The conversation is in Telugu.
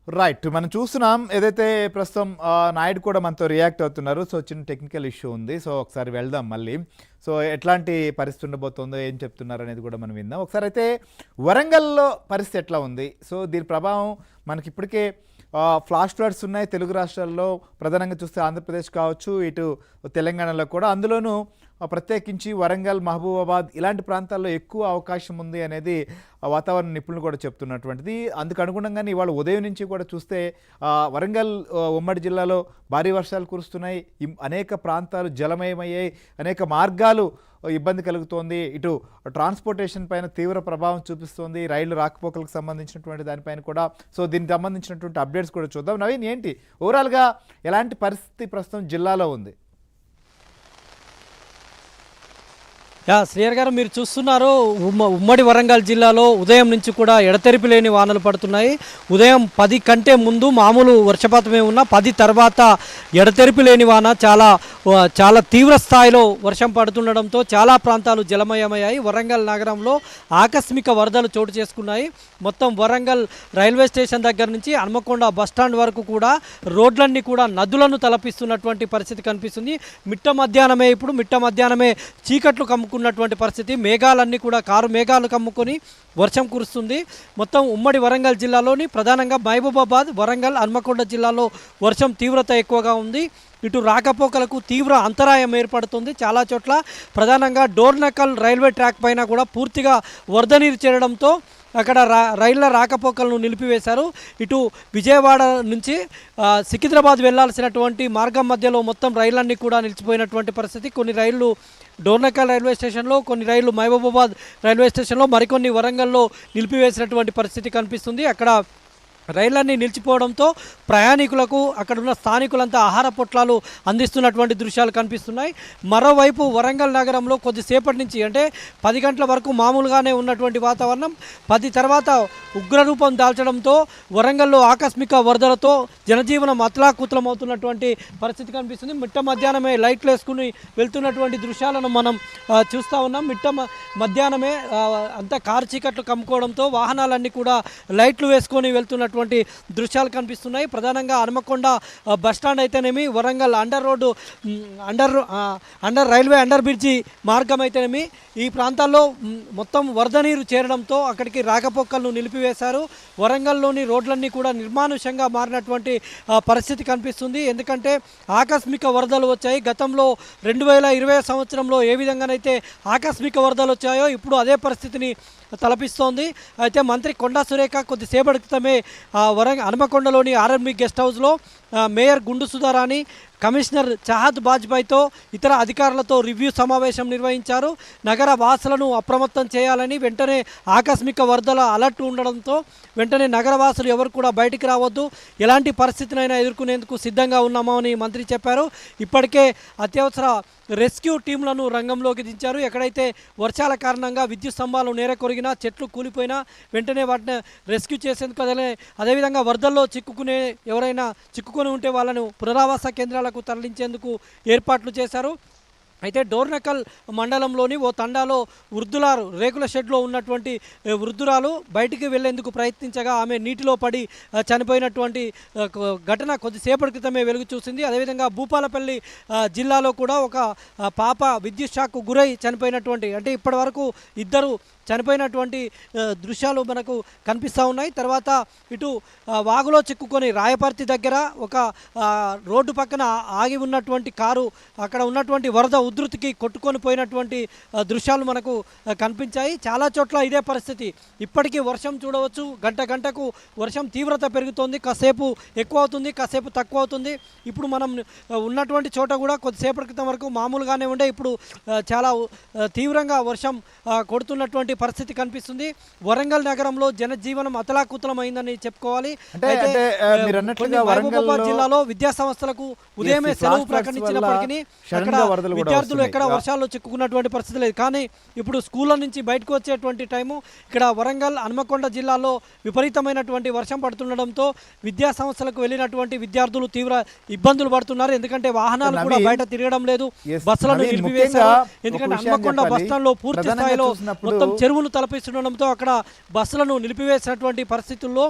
రైట్. మనం చూస్తున్నాం ఏదైతే ప్రస్తుతం నాయుడు కూడా మనతో రియాక్ట్ అవుతున్నారు. సో, చిన్న టెక్నికల్ ఇష్యూ ఉంది. సో, ఒకసారి వెళ్దాం మళ్ళీ. సో, ఎట్లాంటి పరిస్థితి ఉండబోతుందో, ఏం చెప్తున్నారనేది కూడా మనం విందాం. ఒకసారి అయితే వరంగల్‌లో పరిస్థితి ఎట్లా ఉంది? సో, దీని ప్రభావం మనకిప్పటికే ఫ్లాష్ ఫ్లడ్స్ ఉన్నాయి తెలుగు రాష్ట్రాల్లో. ప్రధానంగా చూస్తే ఆంధ్రప్రదేశ్ కావచ్చు, ఇటు తెలంగాణలో కూడా. అందులోనూ ప్రత్యేకించి వరంగల్, మహబూబాబాద్ ఇలాంటి ప్రాంతాల్లో ఎక్కువ అవకాశం ఉంది అనేది వాతావరణ నిపుణులు కూడా చెప్తున్నటువంటిది. అందుకు అనుగుణంగానే ఇవాళ ఉదయం నుంచి కూడా చూస్తే వరంగల్ ఉమ్మడి జిల్లాలో భారీ వర్షాలు కురుస్తున్నాయి. అనేక ప్రాంతాలు జలమయమయ్యాయి. అనేక మార్గాలు ఇబ్బంది కలుగుతోంది. ఇటు ట్రాన్స్పోర్టేషన్ పైన తీవ్ర ప్రభావం చూపిస్తోంది. రైళ్లు రాకపోకలకు సంబంధించినటువంటి దానిపైన కూడా. సో, దీనికి సంబంధించినటువంటి అప్డేట్స్ కూడా చూద్దాం. నవీన్, ఏంటి ఓవరాల్గా ఎలాంటి పరిస్థితి ప్రస్తుతం జిల్లాలో ఉంది? శ్రీయర్ గారు, మీరు చూస్తున్నారు ఉమ్మడి వరంగల్ జిల్లాలో ఉదయం నుంచి కూడా ఎడతెరిపి లేని వానలు పడుతున్నాయి. ఉదయం 10 కంటే ముందు మామూలు వర్షపాతమే ఉన్నా 10 తర్వాత ఎడతెరిపి లేని వాన చాలా తీవ్ర స్థాయిలో వర్షం పడుతుండడంతో చాలా ప్రాంతాలు జలమయమయ్యాయి. వరంగల్ నగరంలో ఆకస్మిక వరదలు చోటు చేసుకున్నాయి. మొత్తం వరంగల్ రైల్వే స్టేషన్ దగ్గర నుంచి హన్మకొండ బస్టాండ్ వరకు కూడా రోడ్లన్నీ కూడా నదులను తలపిస్తున్నటువంటి పరిస్థితి కనిపిస్తుంది. మిట్ట మధ్యాహ్నమే చీకట్లు కమ్ముకున్నటువంటి పరిస్థితి. మేఘాలన్నీ కూడా కారు మేఘాలు కమ్ముకొని వర్షం కురుస్తుంది. మొత్తం ఉమ్మడి వరంగల్ జిల్లాలోని ప్రధానంగా మహబూబాబాద్, వరంగల్, హన్మకొండ జిల్లాలో వర్షం తీవ్రత ఎక్కువగా ఉంది. ఇటు రాకపోకలకు తీవ్ర అంతరాయం ఏర్పడుతుంది. చాలా చోట్ల ప్రధానంగా డోర్నకల్ రైల్వే ట్రాక్ పైన కూడా పూర్తిగా వరద నీరు చేరడంతో అక్కడ రైళ్ల రాకపోకలను నిలిపివేశారు. ఇటు విజయవాడ నుంచి సికింద్రాబాద్ వెళ్లాల్సినటువంటి మార్గం మధ్యలో మొత్తం రైళ్లన్నీ కూడా నిలిచిపోయినటువంటి పరిస్థితి. కొన్ని రైళ్లు డోర్నకల్ రైల్వే స్టేషన్లో, కొన్ని రైళ్లు మహబూబాబాద్ రైల్వే స్టేషన్లో, మరికొన్ని వరంగల్లో నిలిపివేసినటువంటి పరిస్థితి కనిపిస్తుంది. అక్కడ రైళ్లన్నీ నిలిచిపోవడంతో ప్రయాణికులకు అక్కడున్న స్థానికులంతా ఆహార పొట్లాలు అందిస్తున్నటువంటి దృశ్యాలు కనిపిస్తున్నాయి. మరోవైపు వరంగల్ నగరంలో కొద్దిసేపటి నుంచి, అంటే 10 గంటల వరకు మామూలుగానే ఉన్నటువంటి వాతావరణం 10 తర్వాత ఉగ్రరూపం దాల్చడంతో వరంగల్లో ఆకస్మిక వరదలతో జనజీవనం అతలాకుతలమవుతున్నటువంటి పరిస్థితి కనిపిస్తుంది. మిట్ట మధ్యాహ్నమే లైట్లు వేసుకుని వెళ్తున్నటువంటి దృశ్యాలను మనం చూస్తూ ఉన్నాం. మధ్యాహ్నమే అంతా కారు చీకట్లు కమ్ముకోవడంతో వాహనాలన్నీ కూడా లైట్లు వేసుకొని వెళ్తున్నటువంటి దృశ్యాలు కనిపిస్తున్నాయి. ప్రధానంగా హన్మకొండ బస్టాండ్ అయితేనేమి, Warangal under railway under bridge మార్గం అయితేనేమి, ఈ ప్రాంతాల్లో మొత్తం వరద నీరు చేరడంతో అక్కడికి రాకపోకలను నిలిపివేశారు. వరంగల్లోని రోడ్లన్నీ కూడా నిర్మానుష్యంగా మారినటువంటి పరిస్థితి కనిపిస్తుంది. ఎందుకంటే ఆకస్మిక వరదలు వచ్చాయి. గతంలో 2020 సంవత్సరంలో ఏ విధంగానైతే ఆకస్మిక వరదలు వచ్చాయో ఇప్పుడు అదే పరిస్థితిని తలపిస్తోంది. అయితే మంత్రి కొండా సురేఖ కొద్దిసేపటి క్రితమే హన్మకొండలోని ఆర్ఎంబీ గెస్ట్ హౌస్లో మేయర్ గుండు సుధారాణి, కమిషనర్ చాహద్ బాజ్పాయ్తో ఇతర అధికారులతో రివ్యూ సమావేశం నిర్వహించారు. నగర వాసులను అప్రమత్తం చేయాలని, వెంటనే ఆకస్మిక వరదల అలర్ట్ ఉండడంతో వెంటనే నగరవాసులు ఎవరు కూడా బయటికి రావద్దు, ఎలాంటి పరిస్థితినైనా ఎదుర్కొనేందుకు సిద్ధంగా ఉన్నామని మంత్రి చెప్పారు. ఇప్పటికే అత్యవసర రెస్క్యూ టీంలను రంగంలోకి దించారు. ఎక్కడైతే వర్షాల కారణంగా విద్యుత్ స్తంభాలు నేరకొరిగినా, చెట్లు కూలిపోయినా వెంటనే వాటిని రెస్క్యూ చేసేందుకు, అదేవిధంగా వరదల్లో ఎవరైనా చిక్కుకొని ఉంటే వాళ్ళను పునరావాస కేంద్రాలకు తరలించేందుకు ఏర్పాట్లు చేశారు. అయితే డోర్నకల్ మండలంలోని ఓ తండాలో రేకుల షెడ్లో ఉన్నటువంటి వృద్ధురాలు బయటికి వెళ్లేందుకు ప్రయత్నించగా ఆమె నీటిలో పడి చనిపోయినటువంటి ఘటన కొద్దిసేపటి క్రితమే వెలుగు చూసింది. అదేవిధంగా భూపాలపల్లి జిల్లాలో కూడా ఒక పాప విద్యుత్ షాక్కు గురై చనిపోయినటువంటి, అంటే ఇప్పటి వరకు 2 చనిపోయినటువంటి దృశ్యాలు మనకు కనిపిస్తూ ఉన్నాయి. తర్వాత ఇటు వాగులో చిక్కుకొని రాయపర్తి దగ్గర ఒక రోడ్డు పక్కన ఆగి ఉన్నటువంటి కారు, అక్కడ ఉన్నటువంటి వరద ఉధృతికి కొట్టుకొని పోయినటువంటి దృశ్యాలు మనకు కనిపించాయి. చాలా చోట్ల ఇదే పరిస్థితి. ఇప్పటికీ వర్షం చూడవచ్చు. గంటకు వర్షం తీవ్రత పెరుగుతోంది. కాసేపు ఎక్కువ అవుతుంది, కాసేపు తక్కువ అవుతుంది. ఇప్పుడు మనం ఉన్నటువంటి చోట కూడా కొద్దిసేపటి క్రితం వరకు మామూలుగానే ఉండే, ఇప్పుడు చాలా తీవ్రంగా వర్షం కొడుతున్నటువంటి పరిస్థితి కనిపిస్తుంది. వరంగల్ నగరంలో జనజీవనం అతలాకుతలమైందని చెప్పుకోవాలి. మహబూబాబాద్ జిల్లాలో విద్యా సంస్థలకు ఉదయమే సెలవు ప్రకటించినప్పటికీ అక్కడ విద్యార్థులు ఎక్కడ వర్షాల్లో చిక్కుకున్నటువంటి పరిస్థితి లేదు. కానీ ఇప్పుడు స్కూళ్ళ నుంచి బయటకు వచ్చేటువంటి టైము ఇక్కడ వరంగల్, హన్మకొండ జిల్లాలో విపరీతమైనటువంటి వర్షం పడుతుండడంతో విద్యా సంస్థలకు వెళ్ళినటువంటి విద్యార్థులు తీవ్ర ఇబ్బందులు పడుతున్నారు. ఎందుకంటే వాహనాలు కూడా బయట తిరగడం లేదు, బస్సులను నిలిపివేశారు. ఎందుకంటే హన్మకొండ బస్టాండ్లో పూర్తి స్థాయిలో మొత్తం చెరువులు తలపిస్తుండడంతో అక్కడ బస్సులను నిలిపివేసినటువంటి పరిస్థితుల్లో